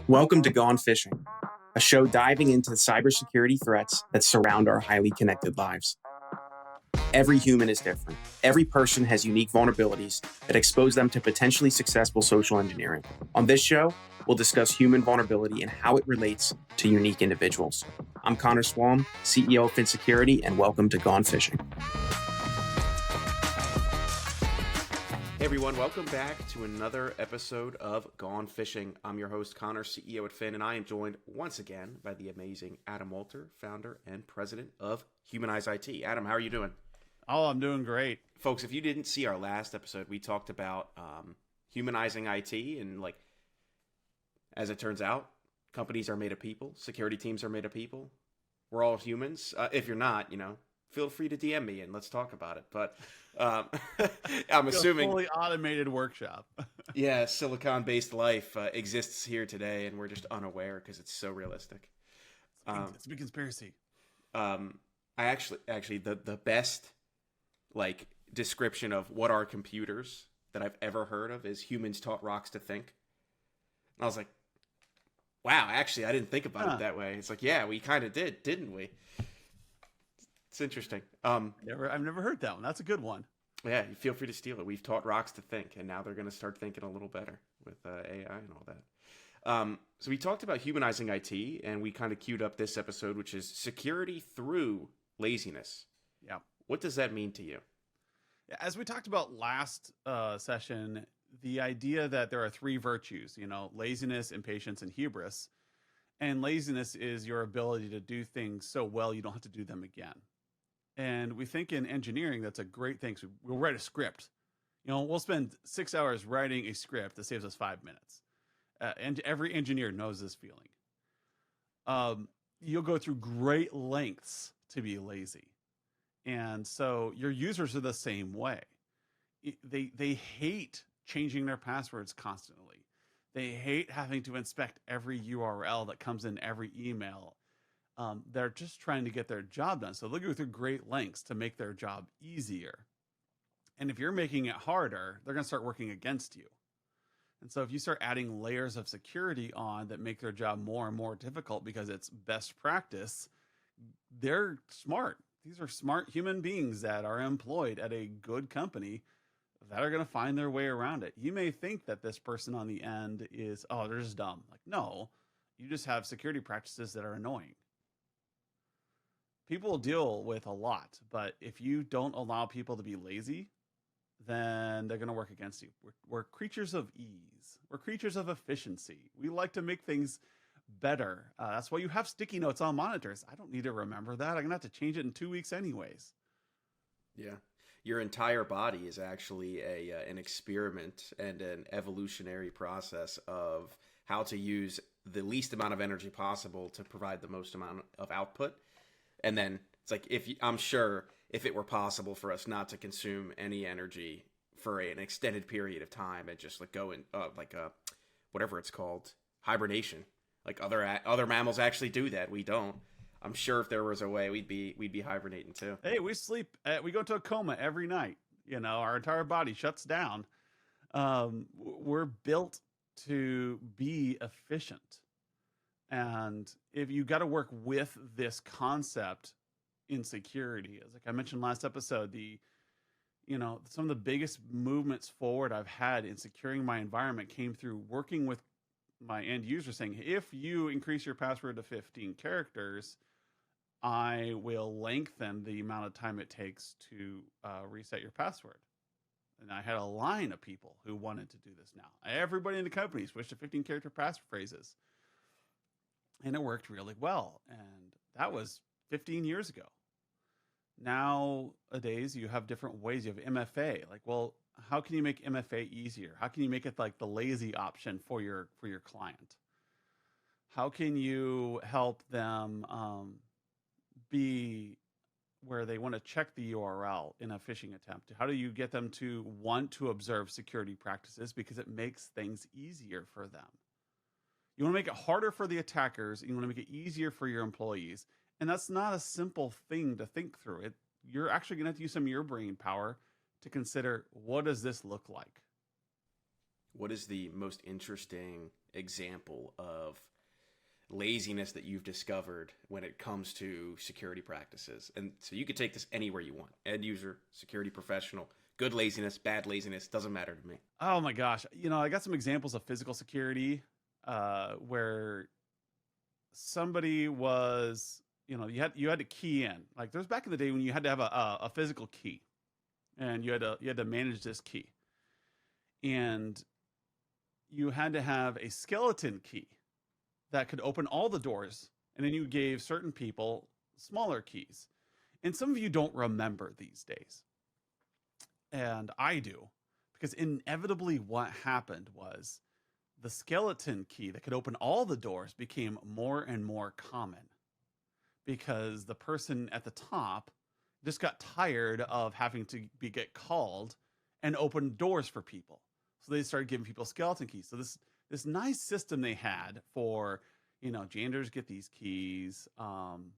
Welcome to Gone Phishing, a show diving into the cybersecurity threats that surround our highly connected lives. Every human is different. Every person has unique vulnerabilities that expose them to potentially successful social engineering. On this show, we'll discuss human vulnerability and how it relates to unique individuals. I'm Connor Swalm, CEO of Phin Security, and welcome to Gone Phishing. Hey everyone, welcome back to another episode of Gone Phishing. I'm your host, Connor, CEO at Phin, and I am joined once again by the amazing Adam Walter, founder and president of Humanize IT. Adam, how are you doing? Oh, I'm doing great. Folks, if you didn't see our last episode, we talked about humanizing IT, and as it turns out, companies are made of people, security teams are made of people. We're all humans. If you're not, feel free to DM me and let's talk about it. But I'm assuming a fully automated workshop. Yeah, silicon-based life exists here today, and we're just unaware because it's so realistic. It's a big conspiracy. I actually the best description of what are computers that I've ever heard of is humans taught rocks to think. And I was like, wow, actually I didn't think about it that way. It's like, yeah, we kind of did, didn't we? It's interesting. I've never heard that one. That's a good one. Yeah, you feel free to steal it. We've taught rocks to think, and now they're going to start thinking a little better with AI and all that. So we talked about humanizing IT, and we kind of queued up this episode, which is security through laziness. Yeah. What does that mean to you? As we talked about last session, the idea that there are three virtues, laziness, impatience, and hubris. And laziness is your ability to do things so well you don't have to do them again. And we think in engineering, that's a great thing. So we'll write a script. We'll spend 6 hours writing a script that saves us 5 minutes. And every engineer knows this feeling. You'll go through great lengths to be lazy. And so your users are the same way. They hate changing their passwords constantly. They hate having to inspect every URL that comes in every email. They're just trying to get their job done. So they'll go through great lengths to make their job easier. And if you're making it harder, they're going to start working against you. And so if you start adding layers of security on that make their job more and more difficult because it's best practice, they're smart. These are smart human beings that are employed at a good company that are going to find their way around it. You may think that this person on the end is, they're just dumb. No, you just have security practices that are annoying. People deal with a lot, but if you don't allow people to be lazy, then they're going to work against you. We're creatures of ease. We're creatures of efficiency. We like to make things better. That's why you have sticky notes on monitors. I don't need to remember that. I'm going to have to change it in 2 weeks anyways. Yeah. Your entire body is actually an experiment and an evolutionary process of how to use the least amount of energy possible to provide the most amount of output. And then it's I'm sure if it were possible for us not to consume any energy for an extended period of time and just go in whatever it's called, hibernation. Other mammals actually do that. We don't. I'm sure if there was a way, we'd be hibernating too. Hey, we sleep. We go into a coma every night. Our entire body shuts down. We're built to be efficient. And if you got to work with this concept in security, as I mentioned last episode, some of the biggest movements forward I've had in securing my environment came through working with my end user saying, if you increase your password to 15 characters, I will lengthen the amount of time it takes to reset your password. And I had a line of people who wanted to do this now. Everybody in the company switched to 15 character passphrases. And it worked really well. And that was 15 years ago. Nowadays, you have different ways. You have MFA. How can you make MFA easier? How can you make it the lazy option for your client? How can you help them be where they want to check the URL in a phishing attempt? How do you get them to want to observe security practices because it makes things easier for them? You want to make it harder for the attackers, and you want to make it easier for your employees. And that's not a simple thing to think through. You're actually going to have to use some of your brain power to consider, what does this look like? What is the most interesting example of laziness that you've discovered when it comes to security practices? And so you could take this anywhere you want. End user, security professional, good laziness, bad laziness, doesn't matter to me. Oh my gosh. I got some examples of physical security where somebody was, you had to key in. Like there's back in the day when you had to have a physical key, and you had to manage this key. And you had to have a skeleton key that could open all the doors, and then you gave certain people smaller keys. And some of you don't remember these days. And I do, because inevitably what happened was the skeleton key that could open all the doors became more and more common because the person at the top just got tired of having to get called and open doors for people. So they started giving people skeleton keys. So this nice system they had for, janitors get these keys, admins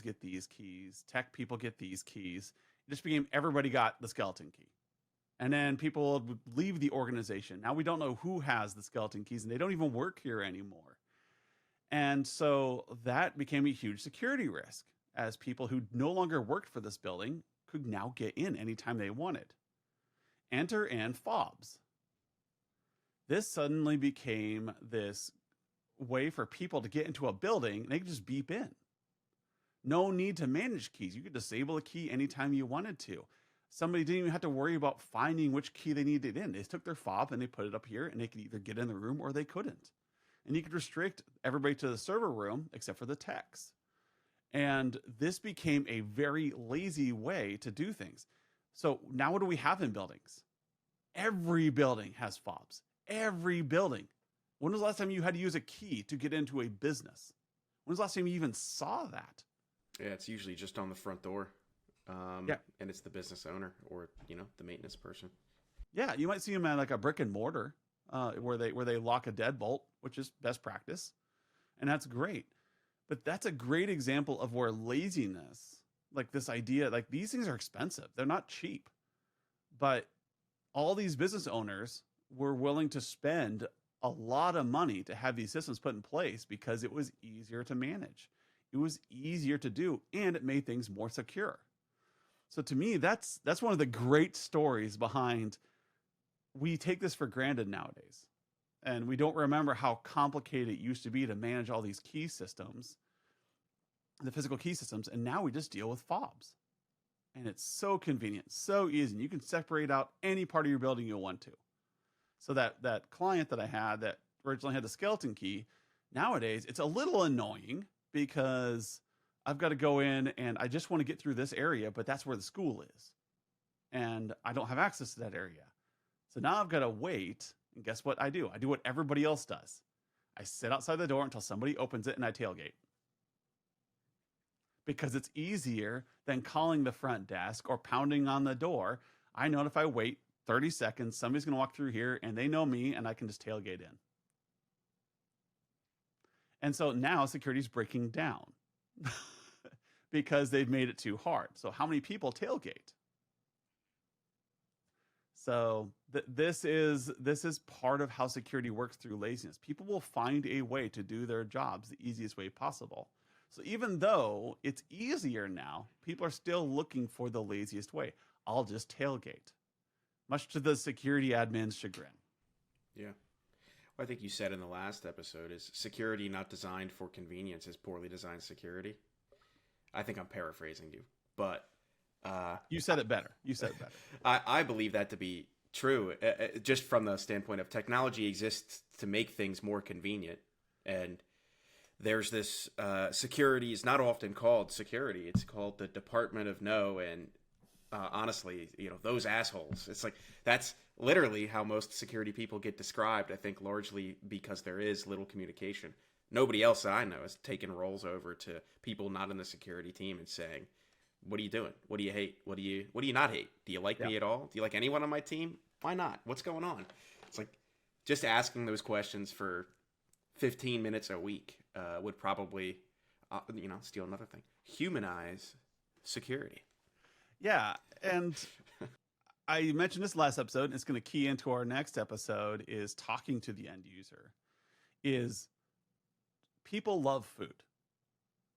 get these keys, tech people get these keys. It just became everybody got the skeleton key. And then people would leave the organization. Now we don't know who has the skeleton keys, and they don't even work here anymore. And so that became a huge security risk, as people who no longer worked for this building could now get in anytime they wanted. Enter in fobs. This suddenly became this way for people to get into a building, and they could just beep in. No need to manage keys. You could disable a key anytime you wanted to. Somebody didn't even have to worry about finding which key they needed in. They took their fob and they put it up here, and they could either get in the room or they couldn't. And you could restrict everybody to the server room except for the techs. And this became a very lazy way to do things. So now what do we have in buildings? Every building has fobs. Every building. When was the last time you had to use a key to get into a business? When was the last time you even saw that? Yeah, it's usually just on the front door. And it's the business owner or, the maintenance person. Yeah, you might see them at like a brick and mortar where they lock a deadbolt, which is best practice. And that's great. But that's a great example of where laziness, like this idea, like these things are expensive. They're not cheap. But all these business owners were willing to spend a lot of money to have these systems put in place because it was easier to manage. It was easier to do, and it made things more secure. So to me, that's one of the great stories behind, we take this for granted nowadays. And we don't remember how complicated it used to be to manage all these key systems, the physical key systems. And now we just deal with fobs. And it's so convenient, so easy. And you can separate out any part of your building you want to. So that client that I had that originally had the skeleton key, nowadays it's a little annoying because I've got to go in and I just want to get through this area, but that's where the school is. And I don't have access to that area. So now I've got to wait. And guess what I do? I do what everybody else does. I sit outside the door until somebody opens it and I tailgate. Because it's easier than calling the front desk or pounding on the door. I know if I wait 30 seconds, somebody's going to walk through here and they know me and I can just tailgate in. And so now security is breaking down because they've made it too hard. So how many people tailgate? So this is part of how security works through laziness. People will find a way to do their jobs the easiest way possible. So even though it's easier now, people are still looking for the laziest way. I'll just tailgate, much to the security admin's chagrin. Yeah. Well, I think you said in the last episode is security not designed for convenience is poorly designed security. I think I'm paraphrasing you, but you said it better. I believe that to be true, just from the standpoint of technology exists to make things more convenient. And there's this security is not often called security. It's called the Department of No. And honestly, those assholes, it's like that's literally how most security people get described. I think largely because there is little communication. Nobody else that I know has taken roles over to people not in the security team and saying, what are you doing? What do you hate? What do you not hate? Do you like me at all? Do you like anyone on my team? Why not? What's going on? It's like just asking those questions for 15 minutes a week would probably, steal another thing. Humanize security. Yeah. And I mentioned this last episode, and it's going to key into our next episode, is talking to the end user. Is people love food.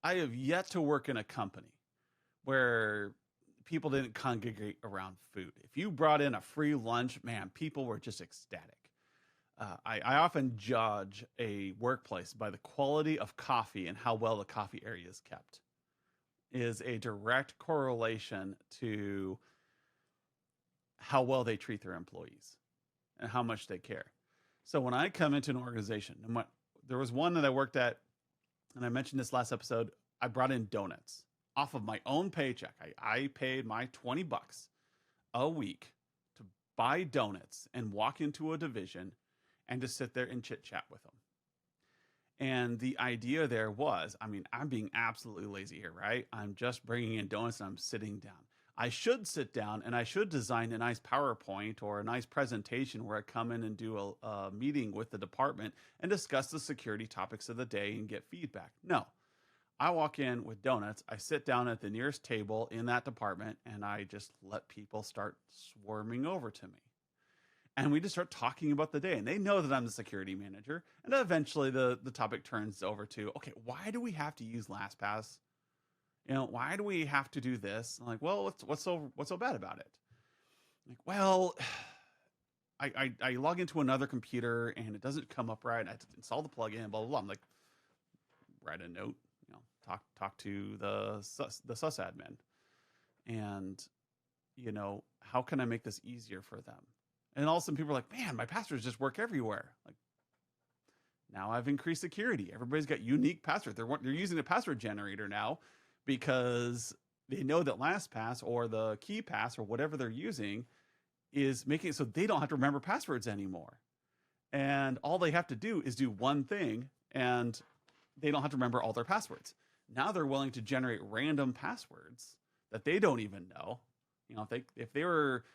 I have yet to work in a company where people didn't congregate around food. If you brought in a free lunch, man, people were just ecstatic. I often judge a workplace by the quality of coffee and how well the coffee area is kept. Is a direct correlation to how well they treat their employees and how much they care. So when I come into an organization, and there was one that I worked at, and I mentioned this last episode, I brought in donuts off of my own paycheck. I paid my $20 a week to buy donuts and walk into a division and just sit there and chit chat with them. And the idea there was, I mean, I'm being absolutely lazy here, right? I'm just bringing in donuts and I'm sitting down. I should sit down and I should design a nice PowerPoint or a nice presentation where I come in and do a meeting with the department and discuss the security topics of the day and get feedback. No, I walk in with donuts. I sit down at the nearest table in that department and I just let people start swarming over to me. And we just start talking about the day, and they know that I'm the security manager. And eventually the topic turns over to, okay, why do we have to use LastPass? You know, why do we have to do this? I'm like, well, what's so bad about it? Like, well, I log into another computer and it doesn't come up right. I have to install the plugin, blah, blah, blah. I'm like, write a note, you know, talk to the sysadmin. And, you know, how can I make this easier for them? And all of a sudden people are like, man, my passwords just work everywhere. Like, now I've increased security. Everybody's got unique passwords. They're using a password generator now because they know that LastPass or the KeyPass or whatever they're using is making it so they don't have to remember passwords anymore. And all they have to do is do one thing and they don't have to remember all their passwords. Now they're willing to generate random passwords that they don't even know. You know, if they were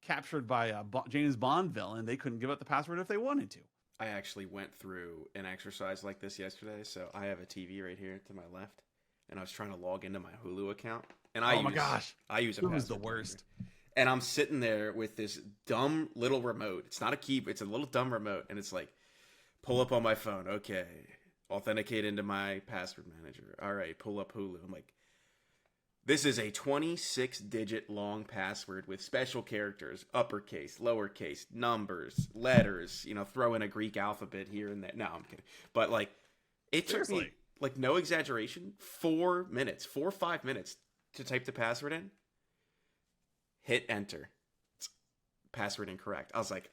captured by a James Bond villain, they couldn't give up the password if they wanted to. I actually went through an exercise like this yesterday. So I have a TV right here to my left, and I was trying to log into my Hulu account. And I use a Hulu's the password worst. manager. And I'm sitting there with this dumb little remote. It's not a key, it's a little dumb remote, and it's like, pull up on my phone. Okay, authenticate into my password manager. All right, pull up Hulu. I'm like, this is a 26-digit long password with special characters, uppercase, lowercase, numbers, letters, you know, throw in a Greek alphabet here and there. No, I'm kidding. But, like, it took me, like, no exaggeration, 4 or 5 minutes to type the password in. Hit enter. Password incorrect. I was like,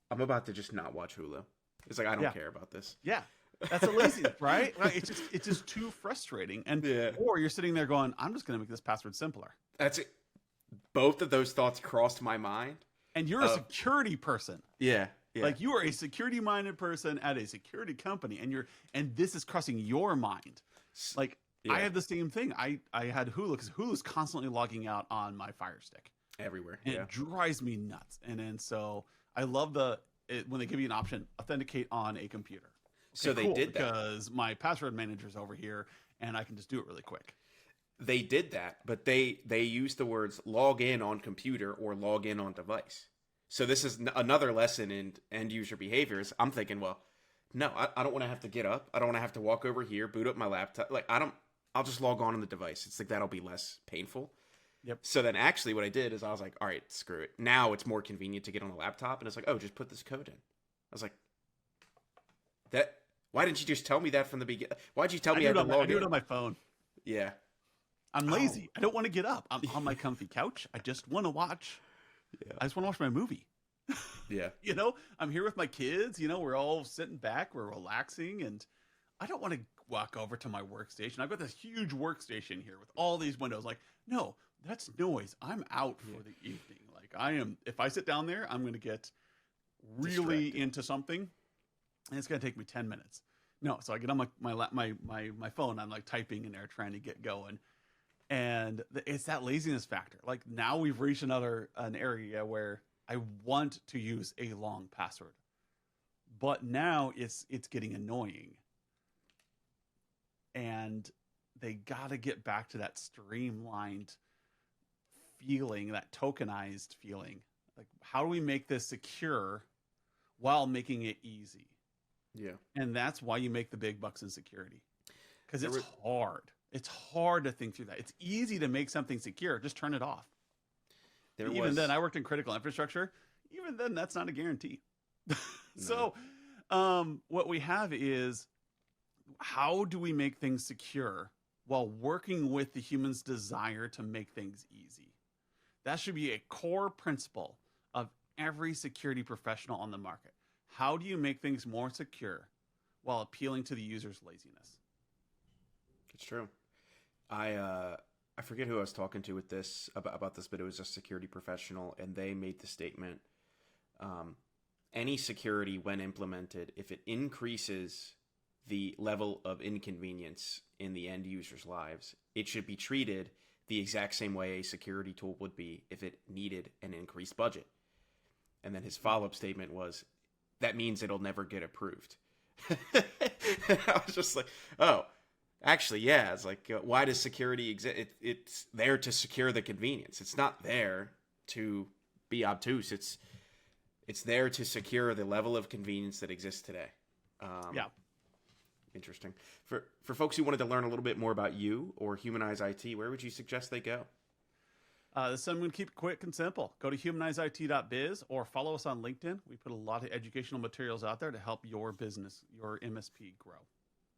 I'm about to just not watch Hulu. It's like, I don't care about this. Yeah. That's a laziness, right? It's just too frustrating. And or you're sitting there going, I'm just going to make this password simpler. That's it. Both of those thoughts crossed my mind. And you're a security person. Yeah. Like you are a security minded person at a security company, and this is crossing your mind. Like I have the same thing. I had Hulu because Hulu's constantly logging out on my Fire Stick everywhere. And it drives me nuts. And then so I love when they give you an option, authenticate on a computer. So they did that because my password manager's over here and I can just do it really quick. They did that, but they used the words log in on computer or log in on device. So this is another lesson in end user behaviors. I'm thinking, well, no, I don't want to have to get up. I don't want to have to walk over here, boot up my laptop. Like I'll just log on the device. It's like, that'll be less painful. Yep. So then actually what I did is I was like, all right, screw it. Now it's more convenient to get on a laptop. And it's like, oh, just put this code in. I was like, why didn't you just tell me that from the beginning? Why'd you tell me I had to log in? I do it on my phone. Yeah. I'm lazy. I don't want to get up. I'm on my comfy couch. I just want to watch. Yeah. I just want to watch my movie. Yeah. You know, I'm here with my kids. You know, we're all sitting back. We're relaxing. And I don't want to walk over to my workstation. I've got this huge workstation here with all these windows. Like, no, that's noise. I'm out for the evening. Like if I sit down there, I'm going to get really into something. And it's going to take me 10 minutes. No, so I get on my phone. I'm like typing in there trying to get going. And it's that laziness factor. Like now we've reached an area where I want to use a long password. But now it's getting annoying. And they got to get back to that streamlined feeling, that tokenized feeling Like, how do we make this secure while making it easy? Yeah. And that's why you make the big bucks in security, because There it's were- hard. It's hard to think through that. It's easy to make something secure. Just turn it off. There Even was then, I worked in critical infrastructure. Even then, that's not a guarantee. No. So, what we have is, how do we make things secure while working with the human's desire to make things easy? That should be a core principle of every security professional on the market. How do you make things more secure while appealing to the user's laziness? It's true. I forget who I was talking to with this about this, but it was a security professional, and they made the statement: any security, when implemented, if it increases the level of inconvenience in the end user's lives, it should be treated the exact same way a security tool would be if it needed an increased budget. And then his follow-up statement was, that means it'll never get approved. I was just like, oh, actually, yeah. It's like, why does security exist? It's there to secure the convenience. It's not there to be obtuse. It's there to secure the level of convenience that exists today. Yeah. Interesting. For folks who wanted to learn a little bit more about you or Humanize IT, where would you suggest they go? I'm going to keep it quick and simple. Go to humanizeit.biz or follow us on LinkedIn. We put a lot of educational materials out there to help your business, your MSP grow.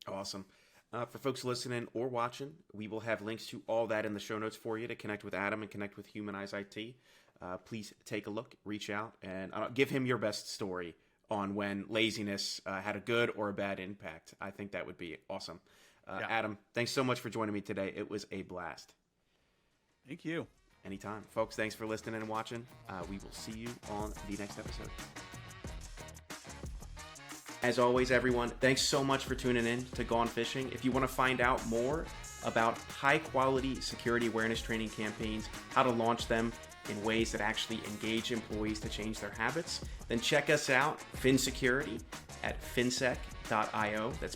Awesome. For folks listening or watching, we will have links to all that in the show notes for you to connect with Adam and connect with Humanize IT. Please take a look, reach out, and give him your best story on when laziness had a good or a bad impact. I think that would be awesome. Yeah. Adam, thanks so much for joining me today. It was a blast. Thank you. Anytime. Folks, thanks for listening and watching. We will see you on the next episode. As always, everyone, thanks so much for tuning in to Gone Phishing. If you want to find out more about high-quality security awareness training campaigns, how to launch them in ways that actually engage employees to change their habits, then check us out, Phin Security, at phinsec.io. That's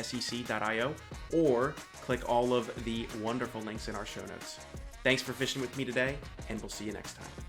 phinsec.io, or click all of the wonderful links in our show notes. Thanks for fishing with me today, and we'll see you next time.